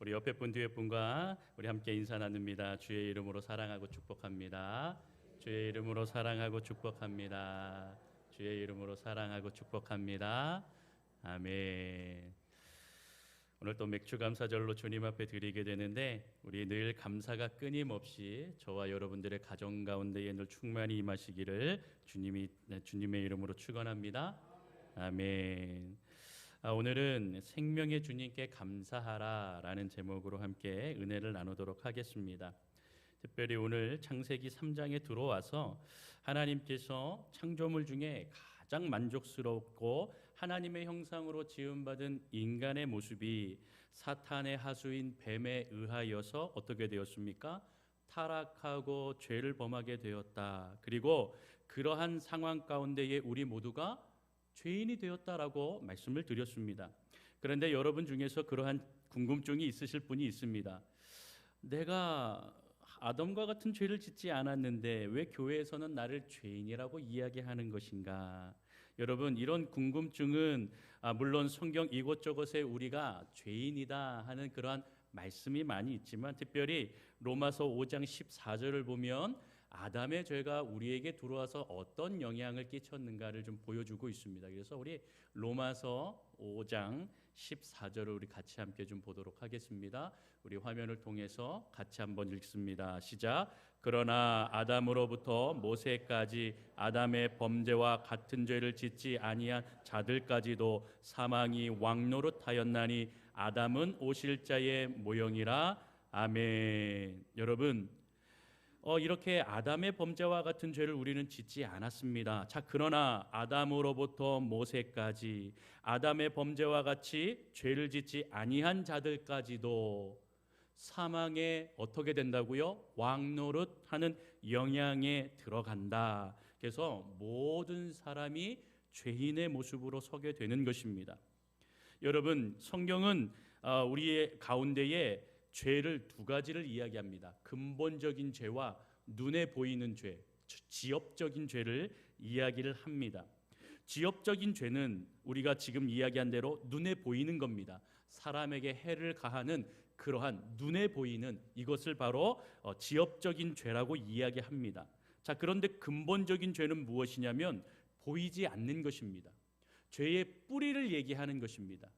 우리 옆에 분 뒤에 분과 우리 함께 인사 나눕니다. 주의 이름으로 사랑하고 축복합니다. 주의 이름으로 사랑하고 축복합니다. 주의 이름으로 사랑하고 축복합니다. 아멘. 오늘 또 맥주 감사절로 주님 앞에 드리게 되는데 우리 늘 감사가 끊임없이 저와 여러분들의 가정 가운데에 늘 충만히 임하시기를 주님의 이름으로 축원합니다. 아멘. 오늘은 생명의 주님께 감사하라라는 제목으로 함께 은혜를 나누도록 하겠습니다. 특별히 오늘 창세기 3장에 들어와서 하나님께서 창조물 중에 가장 만족스럽고 하나님의 형상으로 지음받은 인간의 모습이 사탄의 하수인 뱀에 의하여서 어떻게 되었습니까? 타락하고 죄를 범하게 되었다. 그리고 그러한 상황 가운데에 우리 모두가 죄인이 되었다라고 말씀을 드렸습니다. 그런데 여러분 중에서 그러한 궁금증이 있으실 분이 있습니다. 내가 아담과 같은 죄를 짓지 않았는데 왜 교회에서는 나를 죄인이라고 이야기하는 것인가? 여러분, 이런 궁금증은 물론 성경 이곳저곳에 우리가 죄인이다 하는 그러한 말씀이 많이 있지만 특별히 로마서 5장 14절을 보면 아담의 죄가 우리에게 들어와서 어떤 영향을 끼쳤는가를 좀 보여주고 있습니다. 그래서 우리 로마서 5장 14절을 우리 같이 함께 좀 보도록 하겠습니다. 우리 화면을 통해서 같이 한번 읽습니다. 시작. 그러나 아담으로부터 모세까지 아담의 범죄와 같은 죄를 짓지 아니한 자들까지도 사망이 왕노릇하였나니 아담은 오실 자의 모형이라. 아멘. 여러분, 이렇게 아담의 범죄와 같은 죄를 우리는 짓지 않았습니다. 자, 그러나 아담으로부터 모세까지 아담의 범죄와 같이 죄를 짓지 아니한 자들까지도 사망에 어떻게 된다고요? 왕노릇하는 영향에 들어간다. 그래서 모든 사람이 죄인의 모습으로 서게 되는 것입니다. 여러분, 성경은 우리의 가운데에 죄를 두 가지를 이야기합니다. 근본적인 죄와 눈에 보이는 죄, 지엽적인 죄를 이야기를 합니다. 지엽적인 죄는 우리가 지금 이야기한 대로 눈에 보이는 겁니다. 사람에게 해를 가하는 그러한 눈에 보이는 이것을 바로 지엽적인 죄라고 이야기합니다. 자, 그런데 근본적인 죄는 무엇이냐면 보이지 않는 것입니다. 죄의 뿌리를 얘기하는 것입니다.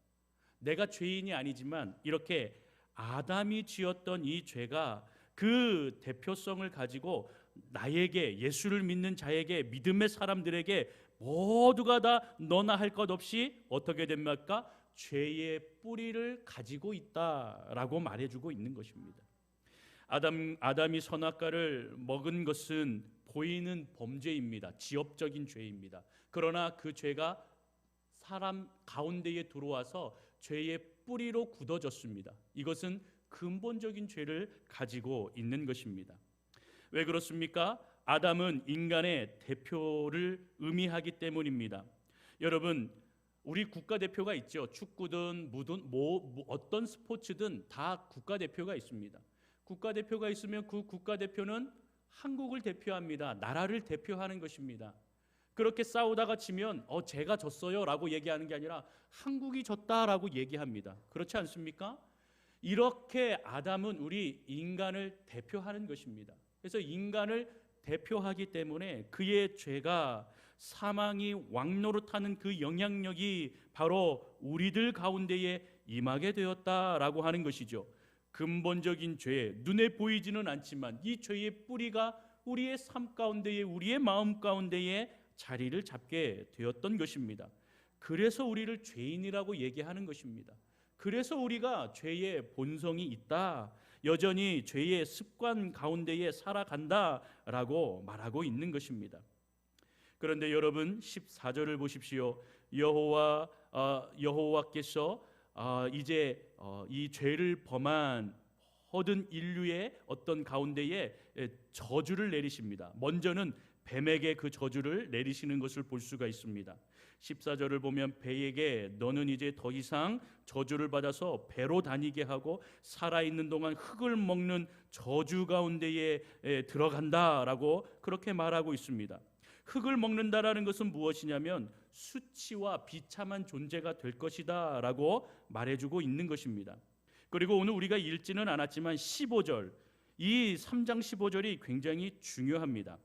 내가 죄인이 아니지만 이렇게 아담이 지었던 이 죄가 그 대표성을 가지고 나에게, 예수를 믿는 자에게, 믿음의 사람들에게 모두가 다 너나 할 것 없이 어떻게 됩니까? 죄의 뿌리를 가지고 있다라고 말해주고 있는 것입니다. 아담이 선악과를 먹은 것은 보이는 범죄입니다. 지엽적인 죄입니다. 그러나 그 죄가 사람 가운데에 들어와서 죄의 뿌리로 굳어졌습니다. 이것은 근본적인 죄를 가지고 있는 것입니다. 왜 그렇습니까? 아담은 인간의 대표를 의미하기 때문입니다. 여러분, 우리 국가대표가 있죠. 축구든 어떤 스포츠든 다 국가대표가 있습니다. 국가대표가 있으면 그 국가대표는 한국을 대표합니다. 나라를 대표하는 것입니다. 그렇게 싸우다가 지면 제가 졌어요 라고 얘기하는 게 아니라 한국이 졌다라고 얘기합니다. 그렇지 않습니까? 이렇게 아담은 우리 인간을 대표하는 것입니다. 그래서 인간을 대표하기 때문에 그의 죄가 사망이 왕노릇하는 그 영향력이 바로 우리들 가운데에 임하게 되었다라고 하는 것이죠. 근본적인 죄, 눈에 보이지는 않지만 이 죄의 뿌리가 우리의 삶 가운데에, 우리의 마음 가운데에 자리를 잡게 되었던 것입니다. 그래서 우리를 죄인이라고 얘기하는 것입니다. 그래서 우리가 죄의 본성이 있다, 여전히 죄의 습관 가운데에 살아간다라고 말하고 있는 것입니다. 그런데 여러분 14절을 보십시오. 여호와께서 이제 이 죄를 범한 모든 인류의 어떤 가운데에 저주를 내리십니다. 먼저는 뱀에게 그 저주를 내리시는 것을 볼 수가 있습니다. 14절을 보면 배에게 너는 이제 더 이상 저주를 받아서 배로 다니게 하고 살아있는 동안 흙을 먹는 저주 가운데에 들어간다라고 그렇게 말하고 있습니다. 흙을 먹는다라는 것은 무엇이냐면 수치와 비참한 존재가 될 것이다 라고 말해주고 있는 것입니다. 그리고 오늘 우리가 읽지는 않았지만 15절, 이 3장 15절이 굉장히 중요합니다.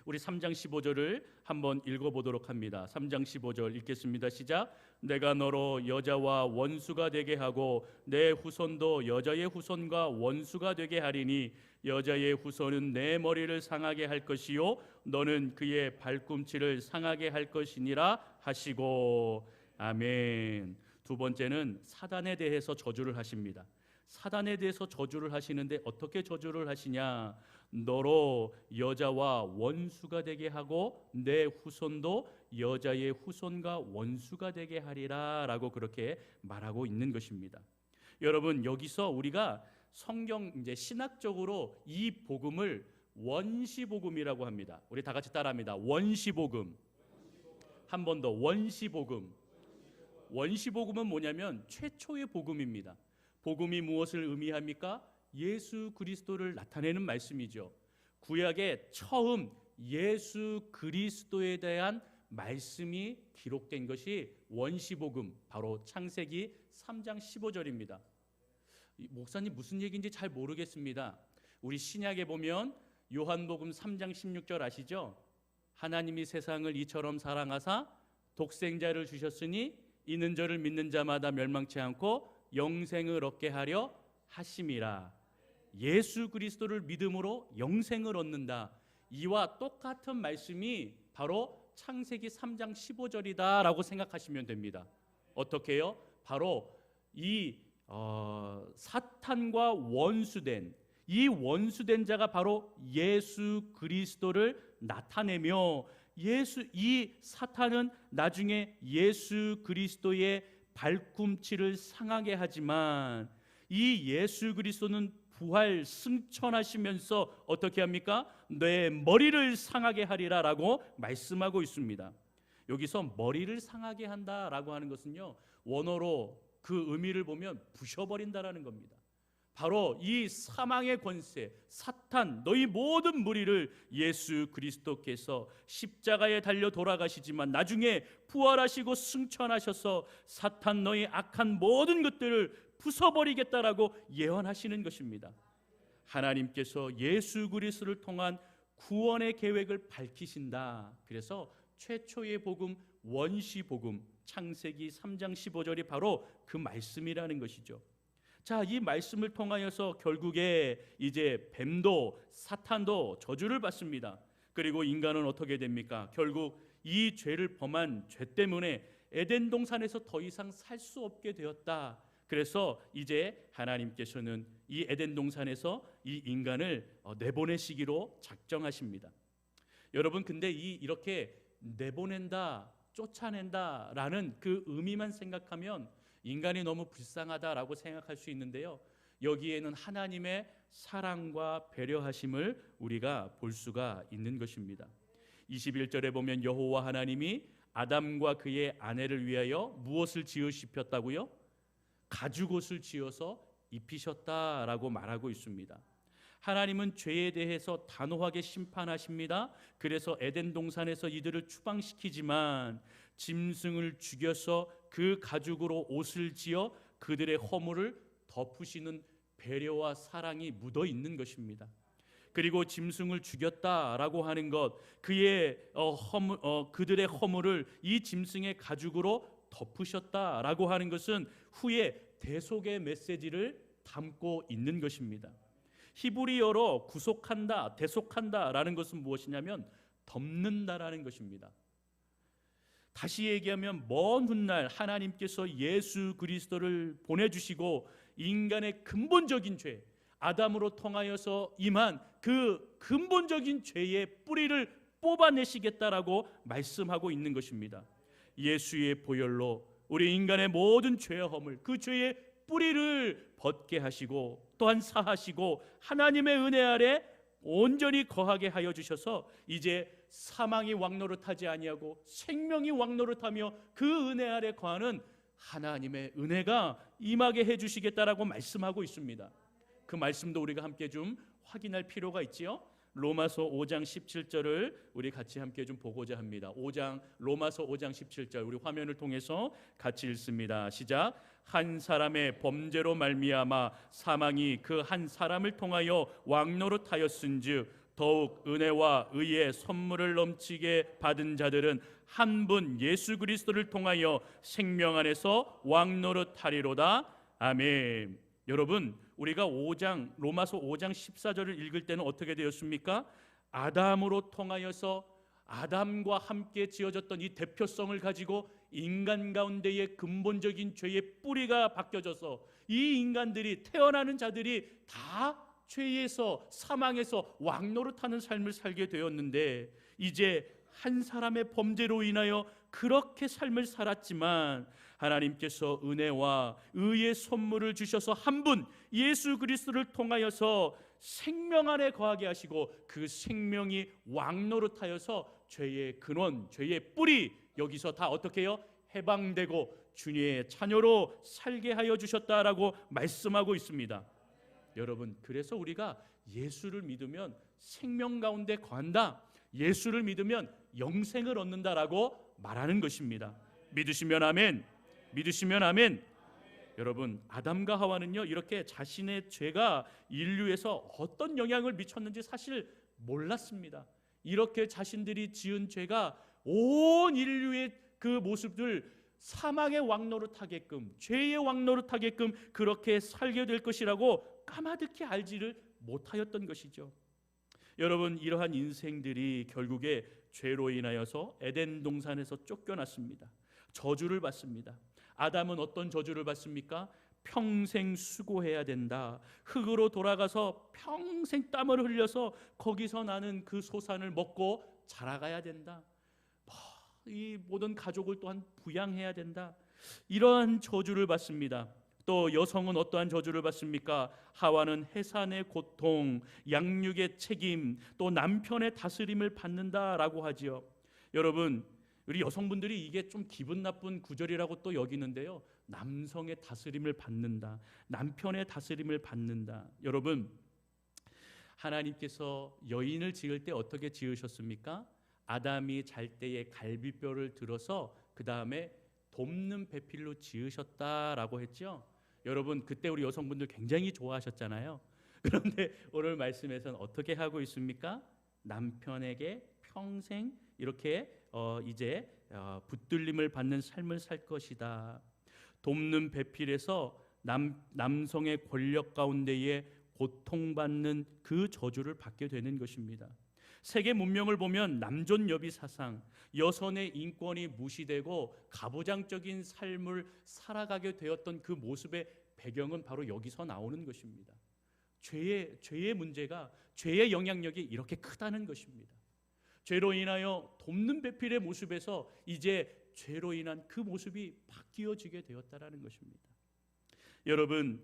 우리 3장 15절을 한번 읽어보도록 합니다. 3장 15절 읽겠습니다. 시작. 내가 너로 여자와 원수가 되게 하고 내 후손도 여자의 후손과 원수가 되게 하리니 여자의 후손은 내 머리를 상하게 할 것이요 너는 그의 발꿈치를 상하게 할 것이니라 하시고. 아멘. 두 번째는 사단에 대해서 저주를 하십니다. 사단에 대해서 저주를 하시는데 어떻게 저주를 하시냐? 너로 여자와 원수가 되게 하고 내 후손도 여자의 후손과 원수가 되게 하리라 라고 그렇게 말하고 있는 것입니다. 여러분, 여기서 우리가 성경 이제 신학적으로 이 복음을 원시복음이라고 합니다. 우리 다 같이 따라합니다. 원시복음. 한 번 더, 원시복음. 원시복음은 뭐냐면 최초의 복음입니다. 복음이 무엇을 의미합니까? 예수 그리스도를 나타내는 말씀이죠. 구약에 처음 예수 그리스도에 대한 말씀이 기록된 것이 원시복음, 바로 창세기 3장 15절입니다. 목사님 무슨 얘기인지 잘 모르겠습니다. 우리 신약에 보면 요한복음 3장 16절 아시죠? 하나님이 세상을 이처럼 사랑하사 독생자를 주셨으니 이는 저를 믿는 자마다 멸망치 않고 영생을 얻게 하려 하심이라. 예수 그리스도를 믿음으로 영생을 얻는다. 이와 똑같은 말씀이 바로 창세기 3장 15절이다라고 생각하시면 됩니다. 어떻게 해요? 바로 이 사탄과 원수된 이 원수된 자가 바로 예수 그리스도를 나타내며 이 사탄은 나중에 예수 그리스도의 발꿈치를 상하게 하지만 이 예수 그리스도는 부활 승천하시면서 어떻게 합니까? 내 머리를 상하게 하리라라고 말씀하고 있습니다. 여기서 머리를 상하게 한다라고 하는 것은요, 원어로 그 의미를 보면 부셔버린다라는 겁니다. 바로 이 사망의 권세, 사탄, 너희 모든 무리를 예수 그리스도께서 십자가에 달려 돌아가시지만 나중에 부활하시고 승천하셔서 사탄 너희 악한 모든 것들을 부숴버리겠다라고 예언하시는 것입니다. 하나님께서 예수 그리스도를 통한 구원의 계획을 밝히신다. 그래서 최초의 복음, 원시복음, 창세기 3장 15절이 바로 그 말씀이라는 것이죠. 자, 이 말씀을 통하여서 결국에 이제 뱀도 사탄도 저주를 받습니다. 그리고 인간은 어떻게 됩니까? 결국 이 죄를 범한 죄 때문에 에덴 동산에서 더 이상 살 수 없게 되었다. 그래서 이제 하나님께서는 이 에덴 동산에서 이 인간을 내보내시기로 작정하십니다. 여러분, 근데 이렇게 내보낸다, 쫓아낸다라는 그 의미만 생각하면 인간이 너무 불쌍하다라고 생각할 수 있는데요, 여기에는 하나님의 사랑과 배려하심을 우리가 볼 수가 있는 것입니다. 21절에 보면 여호와 하나님이 아담과 그의 아내를 위하여 무엇을 지으셨다고요? 가죽옷을 지어서 입히셨다라고 말하고 있습니다. 하나님은 죄에 대해서 단호하게 심판하십니다. 그래서 에덴 동산에서 이들을 추방시키지만 짐승을 죽여서 그 가죽으로 옷을 지어 그들의 허물을 덮으시는 배려와 사랑이 묻어 있는 것입니다. 그리고 짐승을 죽였다라고 하는 것, 그들의 허물을 이 짐승의 가죽으로 덮으셨다라고 하는 것은 후에 대속의 메시지를 담고 있는 것입니다. 히브리어로 구속한다, 대속한다라는 것은 무엇이냐면 덮는다라는 것입니다. 다시 얘기하면 먼 훗날 하나님께서 예수 그리스도를 보내주시고 인간의 근본적인 죄, 아담으로 통하여서 임한 그 근본적인 죄의 뿌리를 뽑아내시겠다라고 말씀하고 있는 것입니다. 예수의 보혈로 우리 인간의 모든 죄의 허물, 그 죄의 뿌리를 벗게 하시고 또한 사하시고 하나님의 은혜 아래 온전히 거하게 하여 주셔서 이제 사망이 왕노릇하지 아니하고 생명이 왕노릇하며 그 은혜 아래 거하는 하나님의 은혜가 임하게 해주시겠다라고 말씀하고 있습니다. 그 말씀도 우리가 함께 좀 확인할 필요가 있지요. 로마서 5장 17절을 우리 같이 함께 좀 보고자 합니다. 로마서 5장 17절 우리 화면을 통해서 같이 읽습니다. 시작. 한 사람의 범죄로 말미암아 사망이 그 한 사람을 통하여 왕노릇하였은즉 더욱 은혜와 의의 선물을 넘치게 받은 자들은 한 분 예수 그리스도를 통하여 생명 안에서 왕노릇하리로다. 아멘. 여러분, 우리가 로마서 5장 14절을 읽을 때는 어떻게 되었습니까? 아담으로 통하여서 아담과 함께 지어졌던 이 대표성을 가지고 인간 가운데의 근본적인 죄의 뿌리가 바뀌어져서 이 인간들이, 태어나는 자들이 다 죄에서, 사망에서 왕노릇하는 삶을 살게 되었는데, 이제 한 사람의 범죄로 인하여 그렇게 삶을 살았지만 하나님께서 은혜와 의의 선물을 주셔서 한 분 예수 그리스도를 통하여서 생명 안에 거하게 하시고 그 생명이 왕노릇하여서 죄의 근원, 죄의 뿌리, 여기서 다 어떻게 해요? 해방되고 주님의 자녀로 살게 하여 주셨다라고 말씀하고 있습니다. 여러분, 그래서 우리가 예수를 믿으면 생명 가운데 거한다, 예수를 믿으면 영생을 얻는다라고 말하는 것입니다. 믿으시면 아멘. 믿으시면 아멘. 여러분, 아담과 하와는요, 이렇게 자신의 죄가 인류에서 어떤 영향을 미쳤는지 사실 몰랐습니다. 이렇게 자신들이 지은 죄가 온 인류의 그 모습들, 사망의 왕노릇하게끔, 죄의 왕노릇하게끔 그렇게 살게 될 것이라고 까마득히 알지를 못하였던 것이죠. 여러분, 이러한 인생들이 결국에 죄로 인하여서 에덴 동산에서 쫓겨났습니다. 저주를 받습니다. 아담은 어떤 저주를 받습니까? 평생 수고해야 된다. 흙으로 돌아가서 평생 땀을 흘려서 거기서 나는 그 소산을 먹고 자라가야 된다. 이 모든 가족을 또한 부양해야 된다. 이러한 저주를 받습니다. 또 여성은 어떠한 저주를 받습니까? 하와는 해산의 고통, 양육의 책임, 또 남편의 다스림을 받는다라고 하지요. 여러분, 우리 여성분들이 이게 좀 기분 나쁜 구절이라고 또 여기는데요, 남성의 다스림을 받는다, 남편의 다스림을 받는다. 여러분, 하나님께서 여인을 지을 때 어떻게 지으셨습니까? 아담이 잘 때에 갈비뼈를 들어서 그 다음에 돕는 배필로 지으셨다라고 했죠. 여러분, 그때 우리 여성분들 굉장히 좋아하셨잖아요. 그런데 오늘 말씀에서는 어떻게 하고 있습니까? 남편에게 평생 이렇게 이제 붙들림을 받는 삶을 살 것이다. 돕는 배필에서 남성의 권력 가운데에 고통받는 그 저주를 받게 되는 것입니다. 세계 문명을 보면 남존여비 사상, 여성의 인권이 무시되고 가부장적인 삶을 살아가게 되었던 그 모습의 배경은 바로 여기서 나오는 것입니다. 죄의 문제가, 죄의 영향력이 이렇게 크다는 것입니다. 죄로 인하여 돕는 배필의 모습에서 이제 죄로 인한 그 모습이 바뀌어지게 되었다라는 것입니다. 여러분,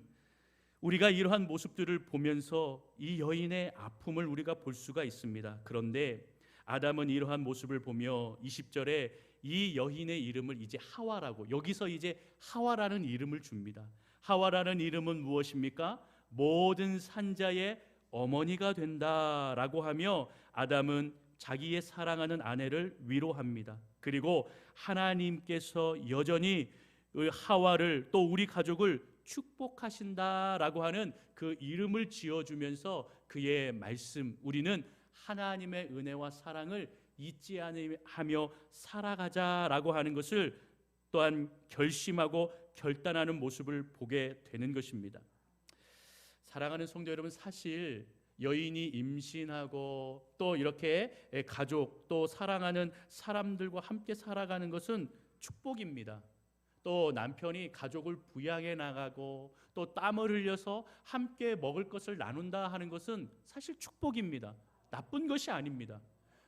우리가 이러한 모습들을 보면서 이 여인의 아픔을 우리가 볼 수가 있습니다. 그런데 아담은 이러한 모습을 보며 20절에 이 여인의 이름을 이제 하와라고, 여기서 이제 하와라는 이름을 줍니다. 하와라는 이름은 무엇입니까? 모든 산자의 어머니가 된다라고 하며 아담은 자기의 사랑하는 아내를 위로합니다. 그리고 하나님께서 여전히 하와를, 또 우리 가족을 축복하신다라고 하는 그 이름을 지어주면서 그의 말씀, 우리는 하나님의 은혜와 사랑을 잊지 않으며 살아가자라고 하는 것을 또한 결심하고 결단하는 모습을 보게 되는 것입니다. 사랑하는 성도 여러분, 사실 여인이 임신하고 또 이렇게 가족, 또 사랑하는 사람들과 함께 살아가는 것은 축복입니다. 또 남편이 가족을 부양해 나가고 또 땀을 흘려서 함께 먹을 것을 나눈다 하는 것은 사실 축복입니다. 나쁜 것이 아닙니다.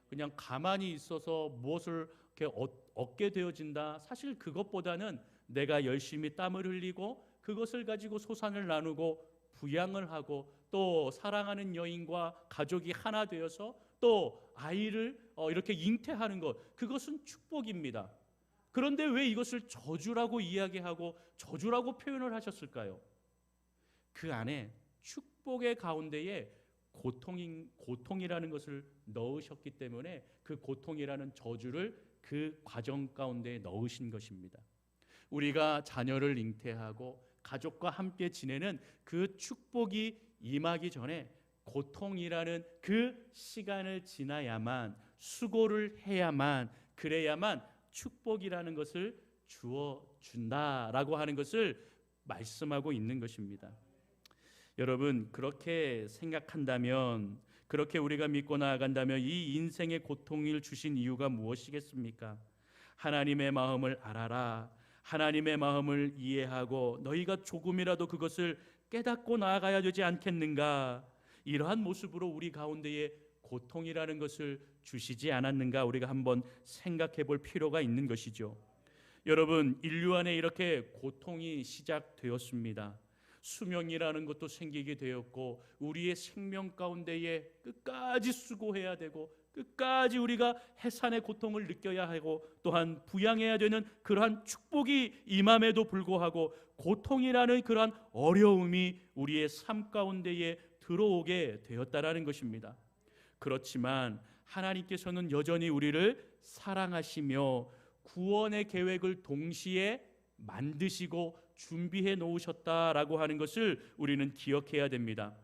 그냥 가만히 있어서 무엇을 이렇게 얻게 되어진다, 사실 그것보다는 내가 열심히 땀을 흘리고 그것을 가지고 소산을 나누고 부양을 하고 또 사랑하는 여인과 가족이 하나 되어서 또 아이를 이렇게 잉태하는 것, 그것은 축복입니다. 그런데 왜 이것을 저주라고 이야기하고 저주라고 표현을 하셨을까요? 그 안에 축복의 가운데에 고통이라는 것을 넣으셨기 때문에 그 고통이라는 저주를 그 과정 가운데 넣으신 것입니다. 우리가 자녀를 잉태하고 가족과 함께 지내는 그 축복이 임하기 전에 고통이라는 그 시간을 지나야만, 수고를 해야만, 그래야만 축복이라는 것을 주어 준다라고 하는 것을 말씀하고 있는 것입니다. 여러분, 그렇게 생각한다면, 그렇게 우리가 믿고 나아간다면 이 인생의 고통을 주신 이유가 무엇이겠습니까? 하나님의 마음을 알아라. 하나님의 마음을 이해하고 너희가 조금이라도 그것을 깨닫고 나아가야 되지 않겠는가? 이러한 모습으로 우리 가운데에 고통이라는 것을 주시지 않았는가? 우리가 한번 생각해 볼 필요가 있는 것이죠. 여러분, 인류 안에 이렇게 고통이 시작되었습니다. 수명이라는 것도 생기게 되었고, 우리의 생명 가운데에 끝까지 수고해야 되고, 끝까지 우리가 해산의 고통을 느껴야 하고, 또한 부양해야 되는 그러한 축복이 임함에도 불구하고 고통이라는 그러한 어려움이 우리의 삶 가운데에 들어오게 되었다라는 것입니다. 그렇지만 하나님께서는 여전히 우리를 사랑하시며 구원의 계획을 동시에 만드시고 준비해 놓으셨다라고 하는 것을 우리는 기억해야 됩니다.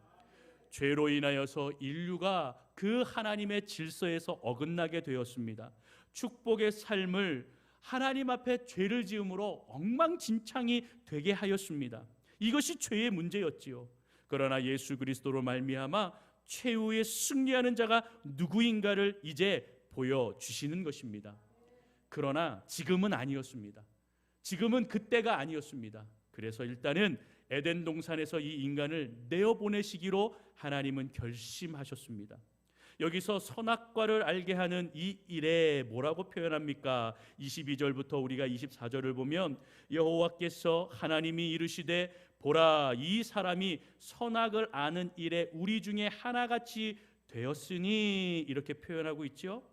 죄로 인하여서 인류가 그 하나님의 질서에서 어긋나게 되었습니다. 축복의 삶을 하나님 앞에 죄를 지음으로 엉망진창이 되게 하였습니다. 이것이 죄의 문제였지요. 그러나 예수 그리스도로 말미암아 최후의 승리하는 자가 누구인가를 이제 보여주시는 것입니다. 그러나 지금은 아니었습니다. 지금은 그때가 아니었습니다. 그래서 일단은 에덴 동산에서 이 인간을 내어보내시기로 하나님은 결심하셨습니다. 여기서 선악과를 알게 하는 이 일에 뭐라고 표현합니까? 22절부터 우리가 24절을 보면 여호와께서 하나님이 이르시되 보라, 이 사람이 선악을 아는 일에 우리 중에 하나같이 되었으니, 이렇게 표현하고 있죠.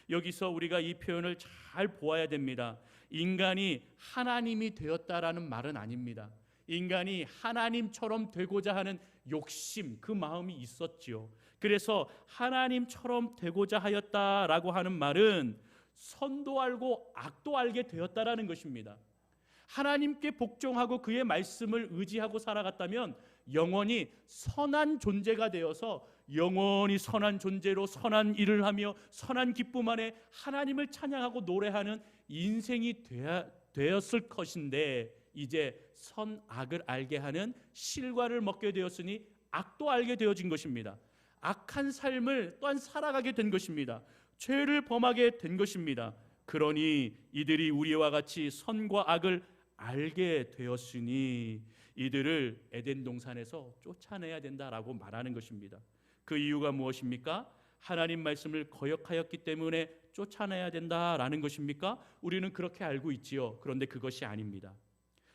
여기서 우리가 이 표현을 잘 보아야 됩니다. 인간이 하나님이 되었다라는 말은 아닙니다. 인간이 하나님처럼 되고자 하는 욕심, 그 마음이 있었지요. 그래서 하나님처럼 되고자 하였다라고 하는 말은 선도 알고 악도 알게 되었다라는 것입니다. 하나님께 복종하고 그의 말씀을 의지하고 살아갔다면 영원히 선한 존재가 되어서 영원히 선한 존재로 선한 일을 하며 선한 기쁨 안에 하나님을 찬양하고 노래하는 인생이 되었을 것인데, 이제 선악을 알게 하는 실과를 먹게 되었으니 악도 알게 되어진 것입니다. 악한 삶을 또한 살아가게 된 것입니다. 죄를 범하게 된 것입니다. 그러니 이들이 우리와 같이 선과 악을 알게 되었으니 이들을 에덴 동산에서 쫓아내야 된다라고 말하는 것입니다. 그 이유가 무엇입니까? 하나님 말씀을 거역하였기 때문에 쫓아내야 된다라는 것입니까? 우리는 그렇게 알고 있지요. 그런데 그것이 아닙니다.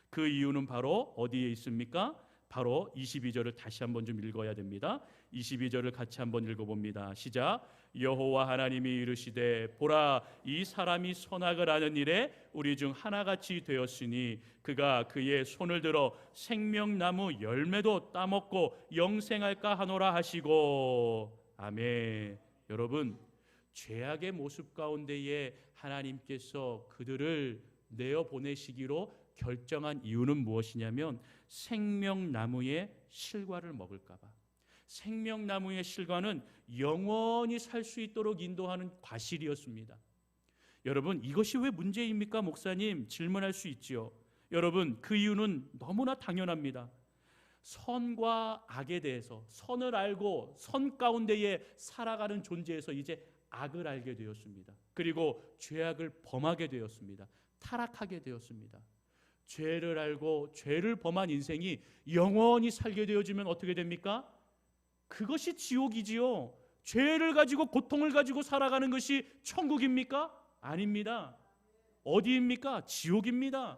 그 이유는 바로 어디에 있습니까? 바로 22절을 다시 한번 좀 읽어야 됩니다. 22절을 같이 한번 읽어봅니다. 시작. 여호와 하나님이 이르시되 보라, 이 사람이 선악을 아는 일에 우리 중 하나같이 되었으니 그가 그의 손을 들어 생명나무 열매도 따먹고 영생할까 하노라 하시고. 아멘. 여러분, 죄악의 모습 가운데에 하나님께서 그들을 내어보내시기로 결정한 이유는 무엇이냐면 생명나무의 실과를 먹을까 봐. 생명나무의 실과는 영원히 살 수 있도록 인도하는 과실이었습니다. 여러분, 이것이 왜 문제입니까, 목사님? 질문할 수 있지요. 여러분, 그 이유는 너무나 당연합니다. 선과 악에 대해서, 선을 알고 선 가운데에 살아가는 존재에서 이제 악을 알게 되었습니다. 그리고 죄악을 범하게 되었습니다. 타락하게 되었습니다. 죄를 알고 죄를 범한 인생이 영원히 살게 되어지면 어떻게 됩니까? 그것이 지옥이지요. 죄를 가지고 고통을 가지고 살아가는 것이 천국입니까? 아닙니다. 어디입니까? 지옥입니다.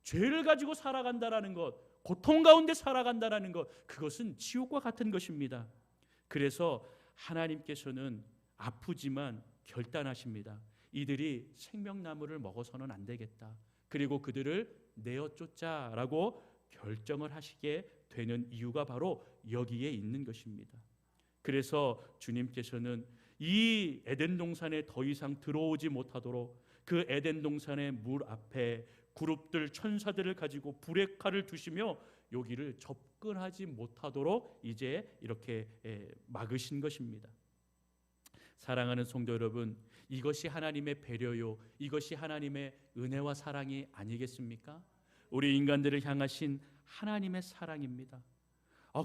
죄를 가지고 살아간다라는 것, 고통 가운데 살아간다라는 것, 그것은 지옥과 같은 것입니다. 그래서 하나님께서는 아프지만 결단하십니다. 이들이 생명나무를 먹어서는 안 되겠다. 그리고 그들을 내어쫓자라고 결정을 하시게 되는 이유가 바로 여기에 있는 것입니다. 그래서 주님께서는 이 에덴 동산에 더 이상 들어오지 못하도록 그 에덴 동산의 물 앞에 그룹들 천사들을 가지고 불의 칼을 두시며 여기를 접근하지 못하도록 이제 이렇게 막으신 것입니다. 사랑하는 성도 여러분, 이것이 하나님의 배려요, 이것이 하나님의 은혜와 사랑이 아니겠습니까? 우리 인간들을 향하신 하나님의 사랑입니다.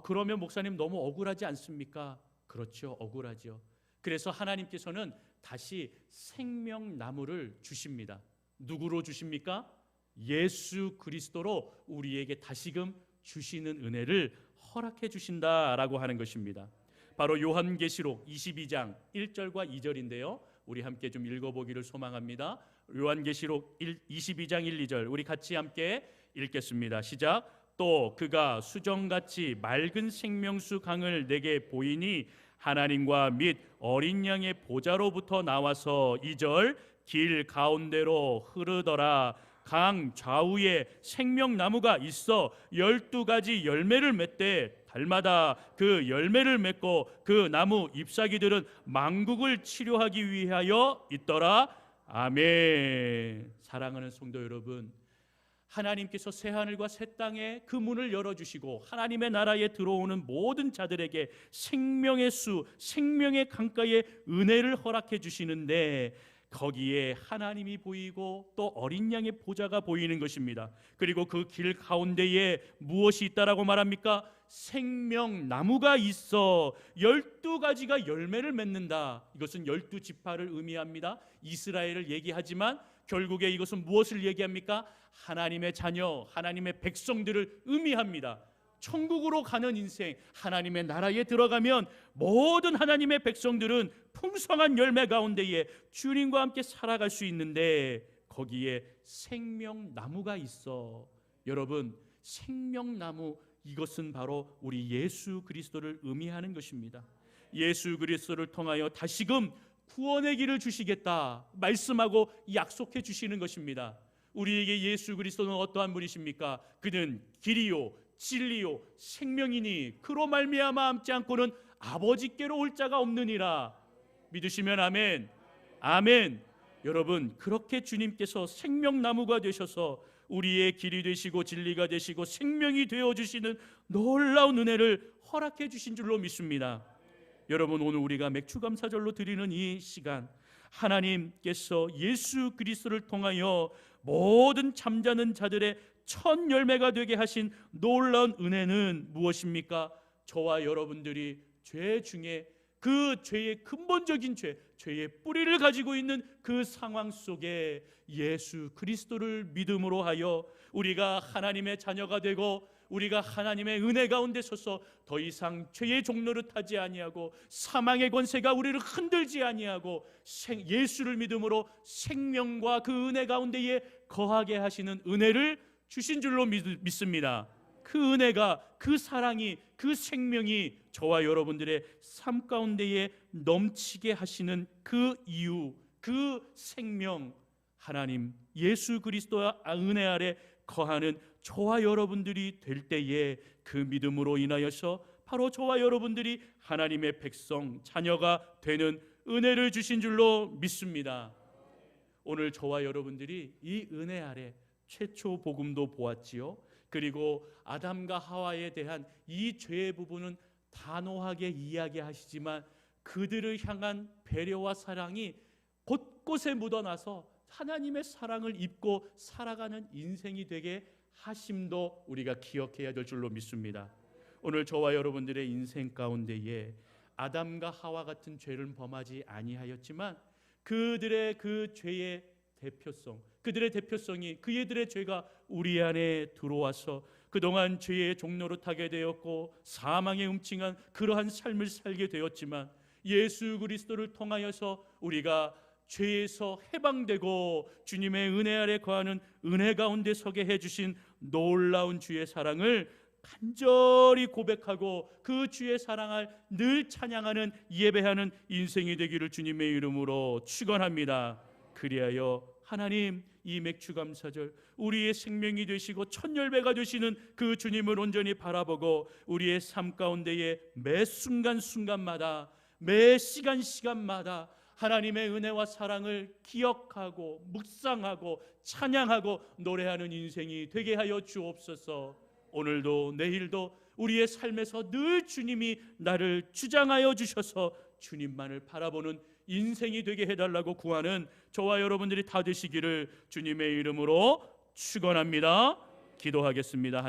그러면 목사님 너무 억울하지 않습니까? 그렇죠, 억울하죠. 그래서 하나님께서는 다시 생명나무를 주십니다. 누구로 주십니까? 예수 그리스도로 우리에게 다시금 주시는 은혜를 허락해 주신다라고 하는 것입니다. 바로 요한계시록 22장 1절과 2절인데요. 우리 함께 좀 읽어보기를 소망합니다. 요한계시록 22장 1, 2절 우리 같이 함께 읽겠습니다. 시작. 또 그가 수정같이 맑은 생명수 강을 내게 보이니 하나님과 및 어린 양의 보좌로부터 나와서 2절 길 가운데로 흐르더라. 강 좌우에 생명나무가 있어 12가지 열매를 맺되 달마다 그 열매를 맺고 그 나무 잎사귀들은 만국을 치료하기 위하여 있더라. 아멘. 사랑하는 성도 여러분, 하나님께서 새하늘과 새 땅에 그 문을 열어주시고 하나님의 나라에 들어오는 모든 자들에게 생명의 수, 생명의 강가에 은혜를 허락해 주시는데 거기에 하나님이 보이고 또 어린 양의 보좌가 보이는 것입니다. 그리고 그 길 가운데에 무엇이 있다라고 말합니까? 생명나무가 있어 12가지가 열매를 맺는다. 이것은 12지파를 의미합니다. 이스라엘을 얘기하지만 결국에 이것은 무엇을 얘기합니까? 하나님의 자녀, 하나님의 백성들을 의미합니다. 천국으로 가는 인생, 하나님의 나라에 들어가면 모든 하나님의 백성들은 풍성한 열매 가운데에 주님과 함께 살아갈 수 있는데 거기에 생명나무가 있어. 여러분, 생명나무, 이것은 바로 우리 예수 그리스도를 의미하는 것입니다. 예수 그리스도를 통하여 다시금 구원의 길을 주시겠다 말씀하고 약속해 주시는 것입니다. 우리에게 예수 그리스도는 어떠한 분이십니까? 그는 길이요 진리요 생명이니 그로 말미암아 함지 않고는 아버지께로 올 자가 없느니라. 믿으시면 아멘. 아멘. 여러분, 그렇게 주님께서 생명나무가 되셔서 우리의 길이 되시고 진리가 되시고 생명이 되어주시는 놀라운 은혜를 허락해 주신 줄로 믿습니다. 여러분, 오늘 우리가 맥주감사절로 드리는 이 시간, 하나님께서 예수 그리스도를 통하여 모든 잠자는 자들의 첫 열매가 되게 하신 놀라운 은혜는 무엇입니까? 저와 여러분들이 죄 중에 그 죄의 근본적인 죄의 뿌리를 가지고 있는 그 상황 속에 예수 그리스도를 믿음으로 하여 우리가 하나님의 자녀가 되고 우리가 하나님의 은혜 가운데 서서 더 이상 죄의 종로를 타지 아니하고 사망의 권세가 우리를 흔들지 아니하고 예수를 믿음으로 생명과 그 은혜 가운데에 거하게 하시는 은혜를 주신 줄로 믿습니다. 그 은혜가, 그 사랑이, 그 생명이 저와 여러분들의 삶 가운데에 넘치게 하시는 그 이유, 그 생명, 하나님 예수 그리스도의 은혜 아래 거하는 저와 여러분들이 될 때에 그 믿음으로 인하여서 바로 저와 여러분들이 하나님의 백성, 자녀가 되는 은혜를 주신 줄로 믿습니다. 오늘 저와 여러분들이 이 은혜 아래 최초 복음도 보았지요. 그리고 아담과 하와에 대한 이 죄의 부분은 단호하게 이야기하시지만 그들을 향한 배려와 사랑이 곳곳에 묻어나서 하나님의 사랑을 입고 살아가는 인생이 되게 하심도 우리가 기억해야 될 줄로 믿습니다. 오늘 저와 여러분들의 인생 가운데에 아담과 하와 같은 죄를 범하지 아니하였지만 그들의 그 죄의 대표성, 그들의 대표성이 그들의 죄가 우리 안에 들어와서 그동안 죄의 종로로 타게 되었고 사망에 음침한 그러한 삶을 살게 되었지만 예수 그리스도를 통하여서 우리가 죄에서 해방되고 주님의 은혜 아래 거하는 은혜 가운데 서게 해주신 놀라운 주의 사랑을 간절히 고백하고 그 주의 사랑을 늘 찬양하는 예배하는 인생이 되기를 주님의 이름으로 축원합니다. 그리하여 하나님 이 맥주감사절 우리의 생명이 되시고 천열배가 되시는 그 주님을 온전히 바라보고 우리의 삶 가운데에 매 순간순간마다 매 시간마다 하나님의 은혜와 사랑을 기억하고 묵상하고 찬양하고 노래하는 인생이 되게 하여 주옵소서. 오늘도 내일도 우리의 삶에서 늘 주님이 나를 주장하여 주셔서 주님만을 바라보는 인생이 되게 해달라고 구하는 저와 여러분들이 다 되시기를 주님의 이름으로 축원합니다. 기도하겠습니다.